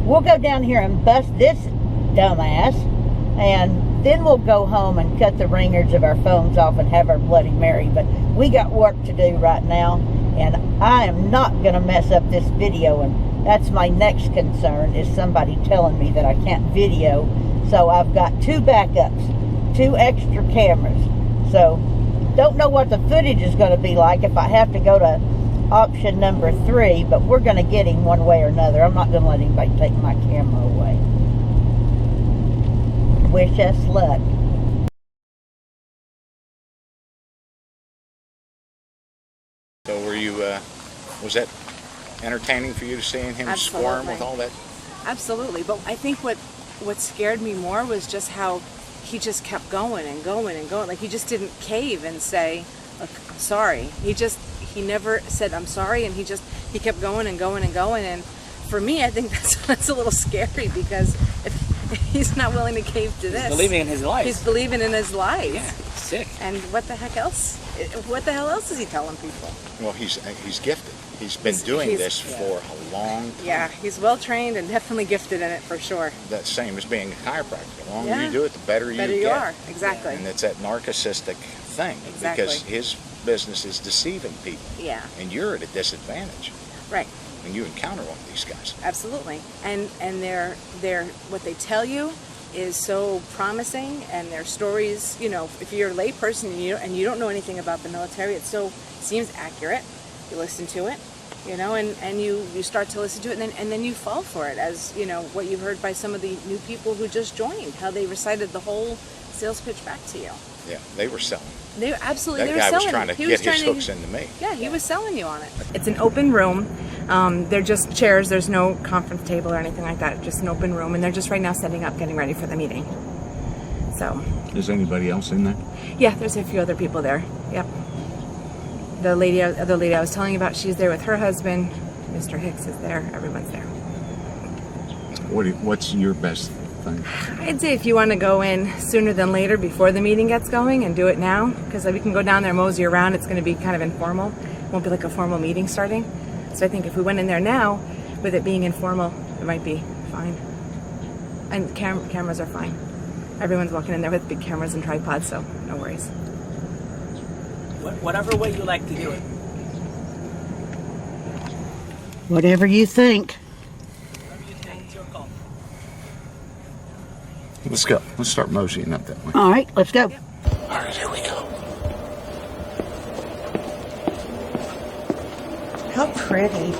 we'll go down here and bust this dumbass, and then we'll go home and cut the ringers of our phones off and have our Bloody Mary. But we got work to do right now, and I am not going to mess up this video, and that's my next concern, is somebody telling me that I can't video. So I've got 2 backups, 2 extra cameras. So don't know what the footage is going to be like if I have to go to option number 3, but we're going to get him one way or another. I'm not going to let anybody take my camera away. Wish us luck. So were you, was that entertaining for you to seeing him squirm with all that? Absolutely. But I think what scared me more was just how he just kept going and going and going. Like, he just didn't cave and say, look, I'm sorry. He never said, I'm sorry, and he kept going and going and going. And for me, I think that's a little scary, because if he's not willing to cave to this. He's believing in his lies. He's believing in his lies. Yeah, he's sick. And what the heck else? What the hell else is he telling people? Well, he's gifted. He's been doing this for a long time. Yeah, he's well trained and definitely gifted in it, for sure. That's same as being a chiropractor. The longer you do it, the better you get. Better you are, exactly. And it's that narcissistic thing. Exactly. Because his business is deceiving people. Yeah. And you're at a disadvantage. Right. When you encounter one of these guys. Absolutely. And they're what they tell you is so promising, and their stories, you know, if you're a lay person and you don't know anything about the military, it still seems accurate. You listen to it, you know, and you start to listen to it, and then you fall for it, as, you know, what you heard by some of the new people who just joined, how they recited the whole sales pitch back to you. Yeah, they were selling. They were absolutely, that they were guy selling. was trying to get his hooks into me. Yeah, he was selling you on it. It's an open room. They're just chairs. There's no conference table or anything like that. Just an open room, and they're just right now setting up, getting ready for the meeting. So. Is anybody else in there? Yeah, there's a few other people there. Yep. The lady I was telling you about, she's there with her husband. Mr. Hicks is there. Everyone's there. What's your best thing? I'd say if you want to go in sooner than later, before the meeting gets going, and do it now, because we can go down there, mosey around. It's going to be kind of informal. It won't be like a formal meeting starting. So I think if we went in there now, with it being informal, it might be fine. And cameras are fine. Everyone's walking in there with big cameras and tripods, so no worries. Whatever way you like to do it. Whatever you think. Whatever you think, it's your call. Let's go. Let's start moseying up that way. All right, let's go. Yep. All right, here we go. How pretty.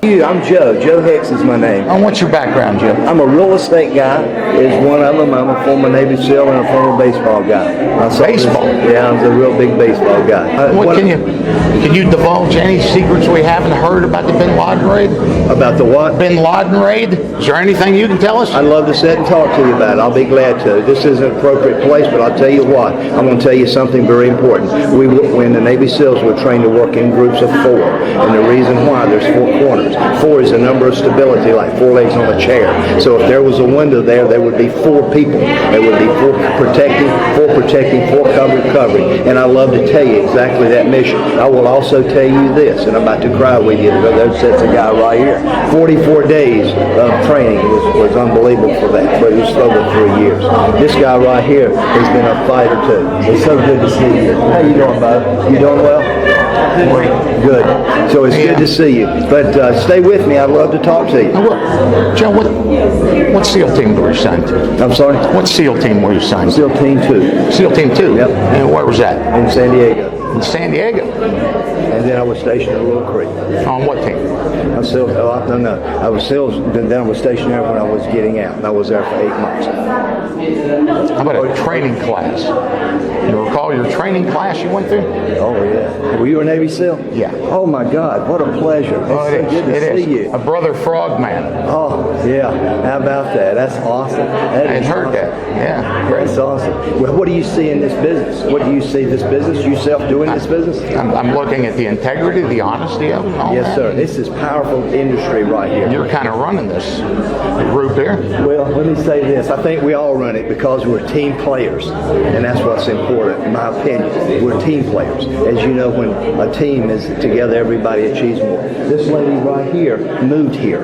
I'm Joe. Joe Hicks is my name. What's your background, Joe? I'm a real estate guy. Is one of them. I'm a former Navy SEAL and a former baseball guy. Baseball? Yeah, I'm a real big baseball guy. Can you divulge any secrets we haven't heard about the Bin Laden raid? About the what? Bin Laden raid? Is there anything you can tell us? I'd love to sit and talk to you about it. I'll be glad to. This isn't an appropriate place, but I'll tell you what. I'm going to tell you something very important. When the Navy SEALs were trained to work in groups of 4, and the reason why, there's 4 corners. 4 is the number of stability, like 4 legs on a chair. So if there was a window there would be 4 people. There would be 4 protecting, 4 covering. And I love to tell you exactly that mission. I will also tell you this, and I'm about to cry with you, because that's a guy right here. 44 days of training was unbelievable for that, but it was over 3 years. This guy right here has been a fighter too. It's so good to see you. How you doing, bud? You doing well? Good. So it's good to see you. But stay with me. I'd love to talk to you. Joe, what SEAL team were you signed to? I'm sorry? What SEAL team were you signed to? SEAL Team 2. SEAL Team 2? Yep. And where was that? In San Diego. In San Diego? And then I was stationed at Little Creek. On what team? I was still, no. I was still, then I was stationed there when I was getting out. And I was there for 8 months. How about a training class? You recall your training class you went through? Oh, yeah. Were you a Navy SEAL? Yeah. Oh, my God. What a pleasure. It's so good to see you. A brother frogman. Oh, yeah. How about that? That's awesome. I heard that. Yeah. Great. That's awesome. Well, what do you see in this business? What do you see this business? Yourself doing this business? I'm looking at the the integrity, the honesty of it and all Yes, that? sir. This is powerful industry right here. You're kind of running this group here. Well, let me say this. I think we all run it because we're team players, and that's what's important, in my opinion. We're team players. As you know, when a team is together, everybody achieves more. This lady right here moved here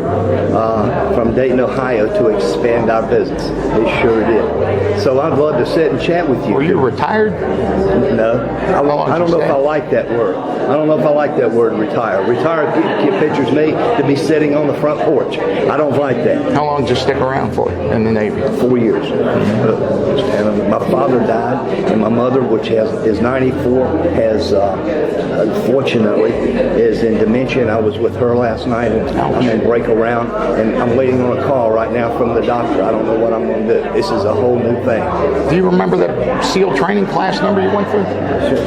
from Dayton, Ohio to expand our business. It sure did. So I'd love to sit and chat with you. Were you retired? No. I don't know if I like that word. I don't know if I like that word, retire. Retire pictures me to be sitting on the front porch. I don't like that. How long did you stick around for in the Navy? 4 years. And my father died, and my mother, which is 94, has unfortunately is in dementia. And I was with her last night, and I'm in break around, and I'm waiting on a call right now from the doctor. I don't know what I'm going to do. This is a whole new thing. Do you remember that SEAL training class number you went through?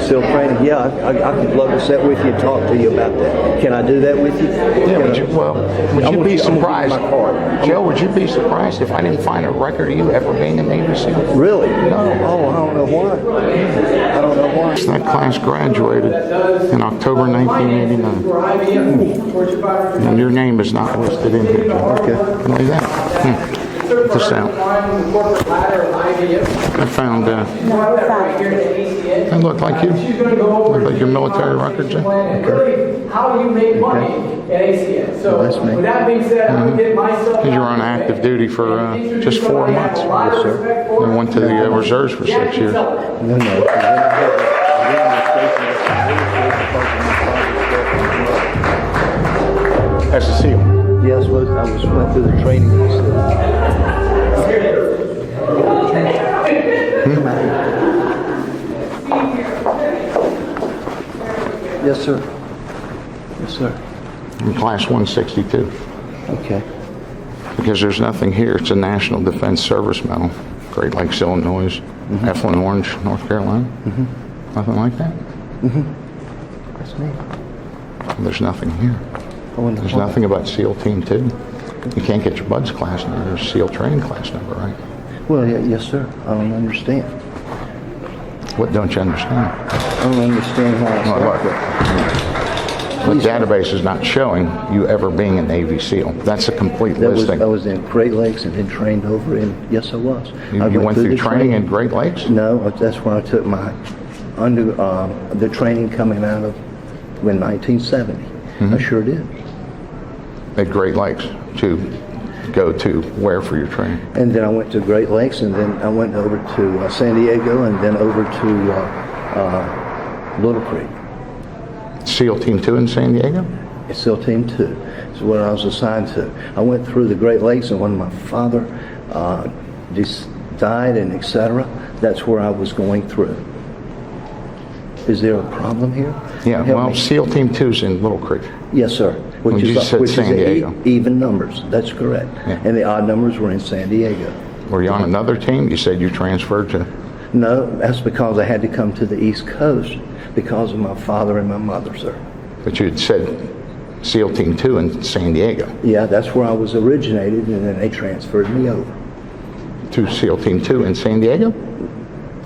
SEAL training? Yeah, I could love to sit with you and talk to you about that. Can I do that with you? Yeah. Would you be surprised, Joe? Would you be surprised if I didn't find a record of you ever being a Navy SEAL? Really? No. Oh, I don't know why. I don't know why. That class graduated in October 1989. And your name is not listed in here, Joe. Okay. Like that. Check this out. I found, that looked like you. Looked like your military record, Joe. Okay. How you make money at ACS. So That's me. with that being said, I'm gonna get myself. You were on active duty for just 4 months. Yes, sir. And went to the reserves for 6 years. No. As a SEAL. Yes, I went through the training. Yes, sir. Yes, sir. In class 162. Okay. Because there's nothing here. It's a National Defense Service Medal. Great Lakes, Illinois. F1 Orange, North Carolina. Nothing like that? That's me. There's nothing here. There's nothing about SEAL Team 2. You can't get your BUDS class number. There's SEAL training class number, right? Well, yes, sir. I don't understand. What don't you understand? I don't understand how it's like that. The database is not showing you ever being a Navy SEAL. That's a complete I listing. was in Great Lakes and then trained over in, yes, I was. You went through training in Great Lakes? No, that's where I took my the training coming out of in 1970. I sure did. At Great Lakes to go to where for your training? And then I went to Great Lakes, and then I went over to San Diego, and then over to Little Creek. SEAL Team 2 in San Diego? It's SEAL Team 2. It's what I was assigned to. I went through the Great Lakes, and when my father died and etc., that's where I was going through. Is there a problem here? Yeah, well, SEAL Team 2's in Little Creek. Yes, sir. Well, you said San Diego. Even numbers. That's correct. Yeah. And the odd numbers were in San Diego. Were you on another team? You said you transferred to... No, that's because I had to come to the East Coast because of my father and my mother, sir. But you had said SEAL Team 2 in San Diego. Yeah, that's where I was originated, and then they transferred me over. To SEAL Team 2 in San Diego?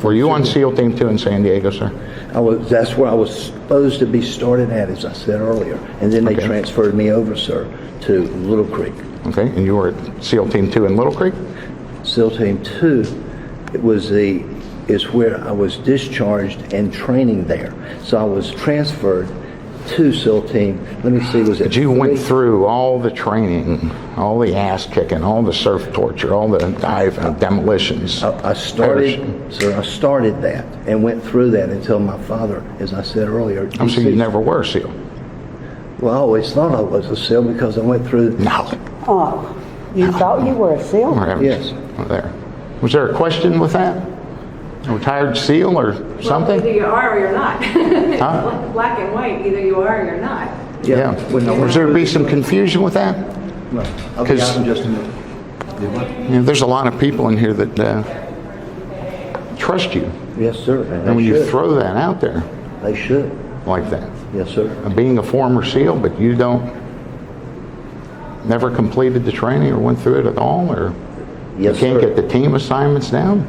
Were you on SEAL Team 2 in San Diego, sir? That's where I was supposed to be started at, as I said earlier. And then they transferred me over, sir, to Little Creek. Okay, and you were at SEAL Team 2 in Little Creek? SEAL Team 2 is where I was discharged and training there. So I was transferred to SEAL Team. Let me see, was it? But you went through all the training, all the ass kicking, all the surf torture, all the dive and demolitions. I started that and went through that until my father, as I said earlier. I'm saying you never were a SEAL. Well, I always thought I was a SEAL because I went through. No. Oh, you thought you were a SEAL? Yes. There. Was there a question with that? A retired SEAL or something? Well, either you are or you're not. Huh? Black and white, either you are or you're not. Yeah. Was there be some confusion with that? No, I'll be out in just a minute. You know, there's a lot of people in here that trust you. Yes, sir. And when you throw that out there They should. like that, Yes, sir. being a former SEAL, but you never completed the training or went through it at all, or Yes, you can't sir. get the team assignments down?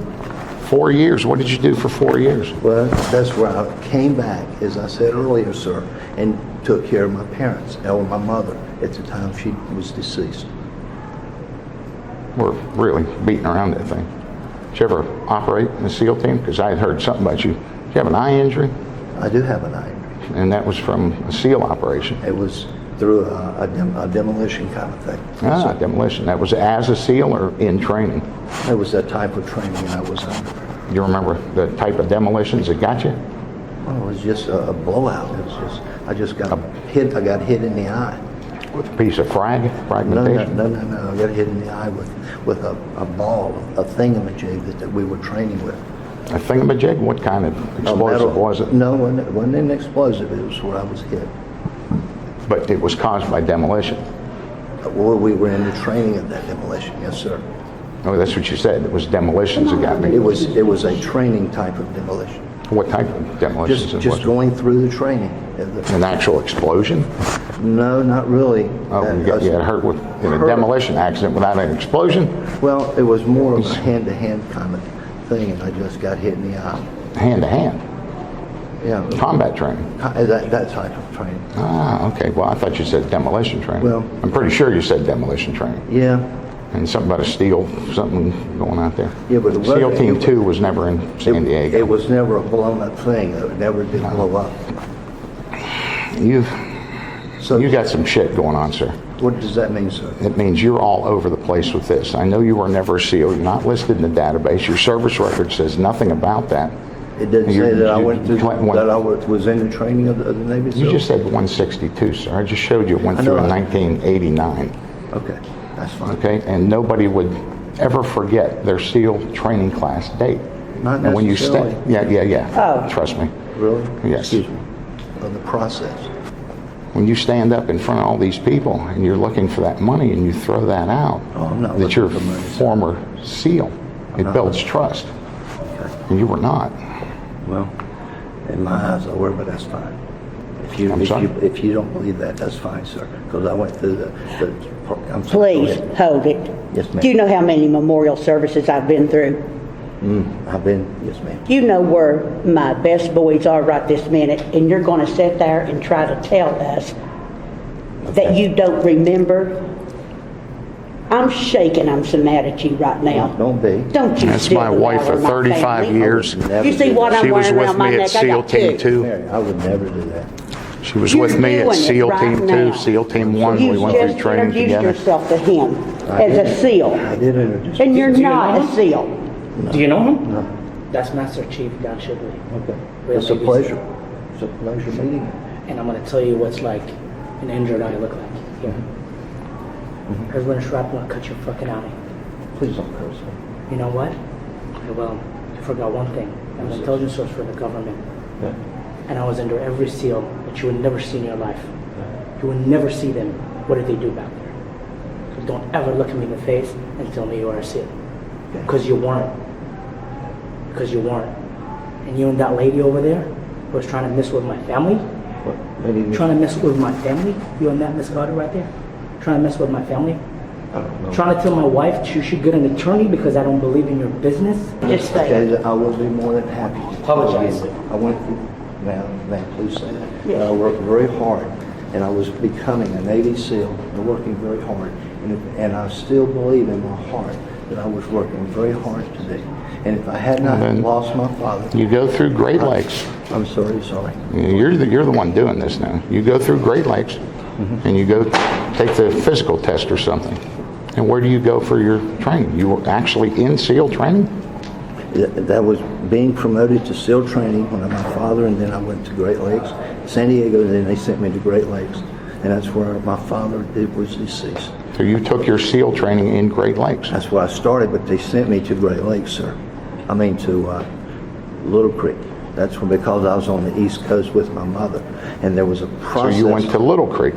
4 years. What did you do for 4 years? Well, that's where I came back, as I said earlier, sir, and took care of my parents, or my mother, at the time she was deceased. We're really beating around that thing. Did you ever operate in the SEAL team? Because I had heard something about you. Did you have an eye injury? I do have an eye injury. And that was from a SEAL operation. It was through a demolition kind of thing. Ah, demolition. That was as a SEAL or in training? It was that type of training I was under. You remember the type of demolitions that got you? Well, it was just a blowout. It was just, I just got hit. I got hit in the eye. With a piece of fragmentation? No. I got hit in the eye with a ball, a thingamajig that we were training with. A thingamajig? What kind of explosive was it? No, it wasn't an explosive. It was where I was hit. But it was caused by demolition? Well, we were in the training of that demolition, yes, sir. Oh, that's what you said. It was demolitions that got me. It was a training type of demolition. What type of demolitions? Just going through the training. An actual explosion? No, not really. Oh, you got hurt in a demolition accident without an explosion? Well, it was more of a hand-to-hand kind of thing, and I just got hit in the eye. Hand-to-hand? Yeah. Combat training? That type of training. Ah, okay. Well, I thought you said demolition training. Well, I'm pretty sure you said demolition training. Yeah. And something about something going out there. Yeah, but it SEAL Team 2 was never in San Diego. It was never a blown-up thing. It never did blow up. You got some shit going on, sir. What does that mean, sir? It means you're all over the place with this. I know you were never a SEAL. You're not listed in the database. Your service record says nothing about that. It doesn't say that I was in the training of the Navy SEALs? You just said 162, sir. I just showed you it went through in 1989. Okay, that's fine. Okay, and nobody would ever forget their SEAL training class date. Not and when you necessarily. Yeah. Oh. Trust me. Really? Yes. Excuse me. Of the process. When you stand up in front of all these people and you're looking for that money and you throw that out, Oh, I'm not that you're a looking for money, sir. former SEAL, it builds trust. And you were not. Well, in my eyes, I were, but that's fine. If you don't believe that, that's fine, sir. Because I went through I'm sorry, go Please, ahead. hold it. Yes, ma'am. Do you know how many memorial services I've been through? Yes, ma'am. You know where my best boys are right this minute, and you're going to sit there and try to tell us that you don't remember? I'm shaking. I'm so mad at you right now. Don't be. Don't you? That's steal my the wife valor of of my 35 family. years. You see what I'm She was wearing with around my me neck? at I SEAL got Team two. 2. Mary, I would never do that. She was You're with me at doing it SEAL right Team now. 2, SEAL Team 1. We You went through just training introduced together. yourself to him as a SEAL, I did introduce and you're Do you not know a him? SEAL. Do you know him? No. That's Master Chief Don Shibley. Okay. Real It's a Navy pleasure. It's a pleasure meeting you. And I'm going to tell you what's like an injured eye look like. Here. Here's when a shrapnel cut your fucking eye. Please don't curse me. You know what? Well, I forgot one thing. I'm an intelligence source for the government. Yeah. And I was under every SEAL that you would never see in your life. You would never see them. What did they do back there? So don't ever look at me in the face and tell me you are a SEAL. Because you weren't. Because you weren't. And you and that lady over there who was trying to mess with my family, What? Maybe trying to mess with my family, you and that Miss Carter right there, trying to mess with my family, I don't know. trying to tell my wife she should get an attorney because I don't believe in your business. Just say it. Okay, I will be more than happy to Apologize. I went through, ma'am, please say that. Yes. I worked very hard, and I was becoming a Navy SEAL, and working very hard. And I still believe in my heart that I was working very hard today. And if I had not then lost my father, You go through Great Lakes. I'm sorry. You're the one doing this now. You go through Great Lakes, and you go take the physical test or something. And where do you go for your training? You were actually in SEAL training? That was being promoted to SEAL training when my father, and then I went to Great Lakes, San Diego, and then they sent me to Great Lakes. And that's where my father was deceased. So you took your SEAL training in Great Lakes. That's where I started, but they sent me to Great Lakes, sir. I mean to Little Creek. That's when, because I was on the East Coast with my mother, and there was a So process. you went to Little Creek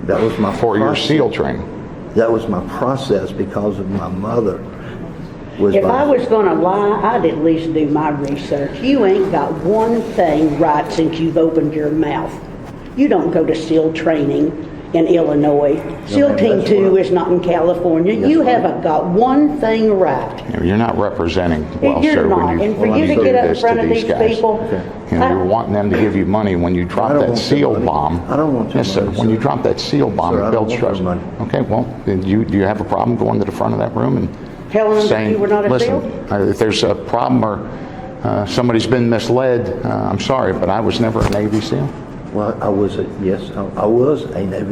That was my for your process. SEAL training. That was my process because of my mother. If I was going to lie, I'd at least do my research. You ain't got one thing right since you've opened your mouth. You don't go to SEAL training in Illinois. SEAL Team 2 is not in California. You haven't got one thing right. You're not representing well, You're sir. not. When you, And for when you to do get up in this front to of these guys. people, You know, you're wanting them to give you money when you drop don't that want SEAL their money. bomb. I don't want their Yes, sir. money, When you sir. drop that SEAL bomb, Sir, I it don't builds want their trust. money. Okay, well, then do you have a problem going to the front of that room and telling them that saying, you were not a listen, SEAL? if there's a problem or somebody's been misled, I'm sorry, but I was never a Navy SEAL. Well, I was a Navy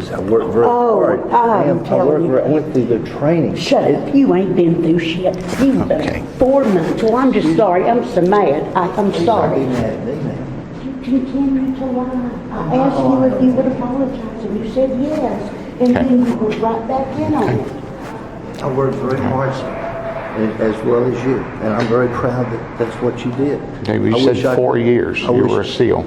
SEAL. I worked very hard. I'm I telling you. I went through the training. Shut up. You ain't been through shit. You've Okay. been 4 months. Well, I'm just sorry. I'm so mad. I'm Don't be sorry. mad at me, man. You continue to lie. I asked you if you would apologize, and you said yes. And Okay. then you go right back in on it. I worked very hard, sir, as well as you, and I'm very proud that that's what you did. Okay, well, I you wish said I 4 could- years. I You wish- were a SEAL.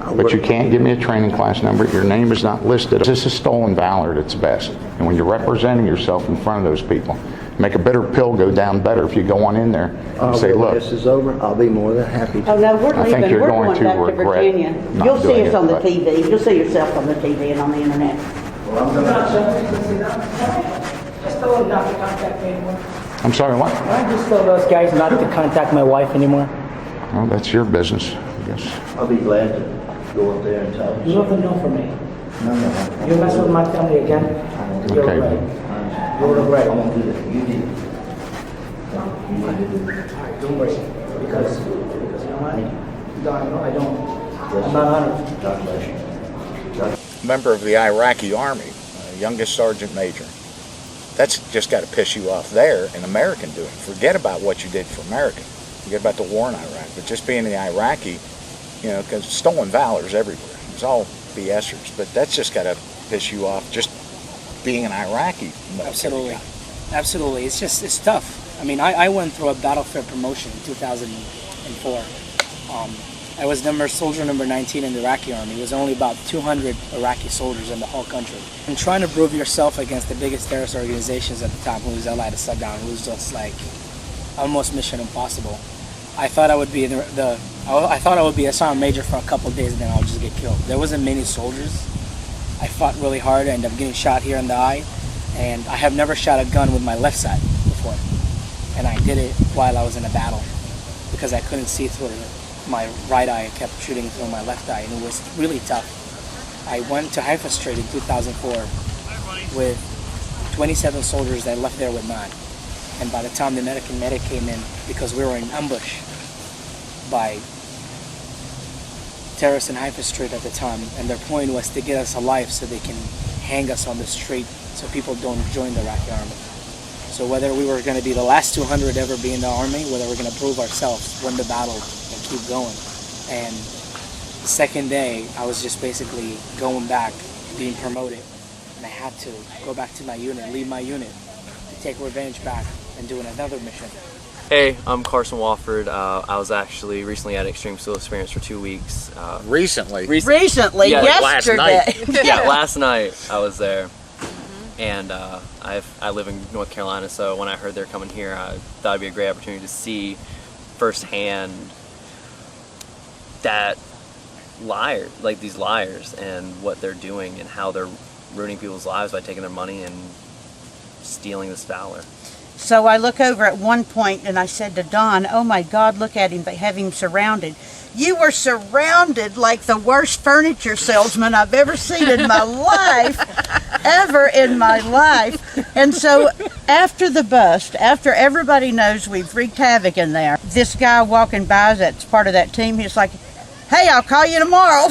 But you worked- can't give me a training class number. Your name is not listed. This is stolen valor at its best. And when you're representing yourself in front of those people, make a bitter pill go down better if you go on in there and say, when look, this is over, I'll be more than happy to. Oh, no, we're I think leaving. you're We're going going to back to regret Virginia. not You'll see doing us it, on the but- TV. You'll see yourself on the TV and on the internet. Just tell them not to contact me anymore. I'm sorry, what? Can I just tell those guys not to contact my wife anymore? Well, that's your business, I guess. I'll be glad to go up there and tell You you. have to know for me. No. You mess with my family again, you'll Okay. regret it. You'll regret I it. won't do that. You did. Alright, don't worry. Because you know what? No, I don't. I'm not honored. God bless you. Member of the Iraqi Army, youngest sergeant major. That's just got to piss you off there, an American doing. Forget about what you did for America. Forget about the war in Iraq. But just being the Iraqi, you know, because stolen valor is everywhere. It's all BSers. But that's just got to piss you off just being an Iraqi military Absolutely. guy. Absolutely. It's tough. I mean, I went through a battlefield promotion in 2004. I was soldier number 19 in the Iraqi army. It was only about 200 Iraqi soldiers in the whole country. And trying to prove yourself against the biggest terrorist organizations at the time, who was allied to Saddam, it was just like almost mission impossible. I thought I would be I thought I would be a sergeant major for a couple of days and then I'll just get killed. There wasn't many soldiers. I fought really hard. I ended up getting shot here in the eye, and I have never shot a gun with my left side before. And I did it while I was in a battle because I couldn't see through my right eye. I kept shooting through my left eye, and it was really tough. I went to Haifa Strait in 2004 with 27 soldiers that left there with mine. And by the time the American medic came in, because we were in ambush by terrorists in Haifa Strait at the time, and their point was to get us alive so they can hang us on the street so people don't join the Iraqi army. So whether we were going to be the last 200 ever be in the army, whether we're going to prove ourselves, win the battle, and keep going. And the second day, I was just basically going back, being promoted, and I had to go back to my unit, leave my unit, to take revenge back and do another mission. Hey, I'm Carson Wofford. I was actually recently at Extreme SEAL Experience for 2 weeks. Recently? Recently, Yeah, last yesterday. night. Yeah, last night I was there. And I live in North Carolina, so when I heard they're coming here, I thought it'd be a great opportunity to see firsthand that these liars and what they're doing and how they're ruining people's lives by taking their money and stealing this valor. So I look over at one point and I said to Don, oh my God, look at him. They have him surrounded. You were surrounded like the worst furniture salesman I've ever seen in my life, ever in my life. And so after the bust, after everybody knows we've wreaked havoc in there, this guy walking by that's part of that team, he's like, hey, I'll call you tomorrow.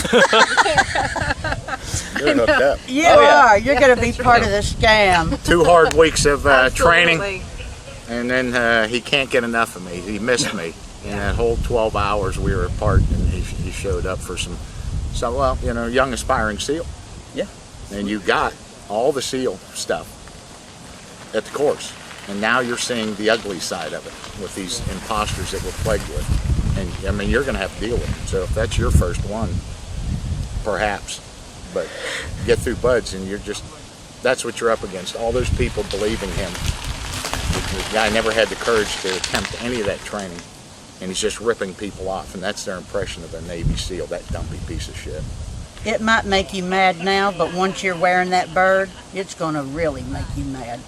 You're hooked up. You are. You're going to be part of the scam. 2 hard weeks of training, and then he can't get enough of me. He missed me. In that whole 12 hours we were apart, and he showed up for some well, you know, young aspiring SEAL. Yeah. And you got all the SEAL stuff at the course. And now you're seeing the ugly side of it with these imposters that we're plagued with. And I mean, you're going to have to deal with it. So if that's your first one, perhaps. But get through buds, and that's what you're up against. All those people believing him. The guy never had the courage to attempt any of that training. And he's just ripping people off, and that's their impression of a Navy SEAL, that dumpy piece of shit. It might make you mad now, but once you're wearing that bird, it's going to really make you mad.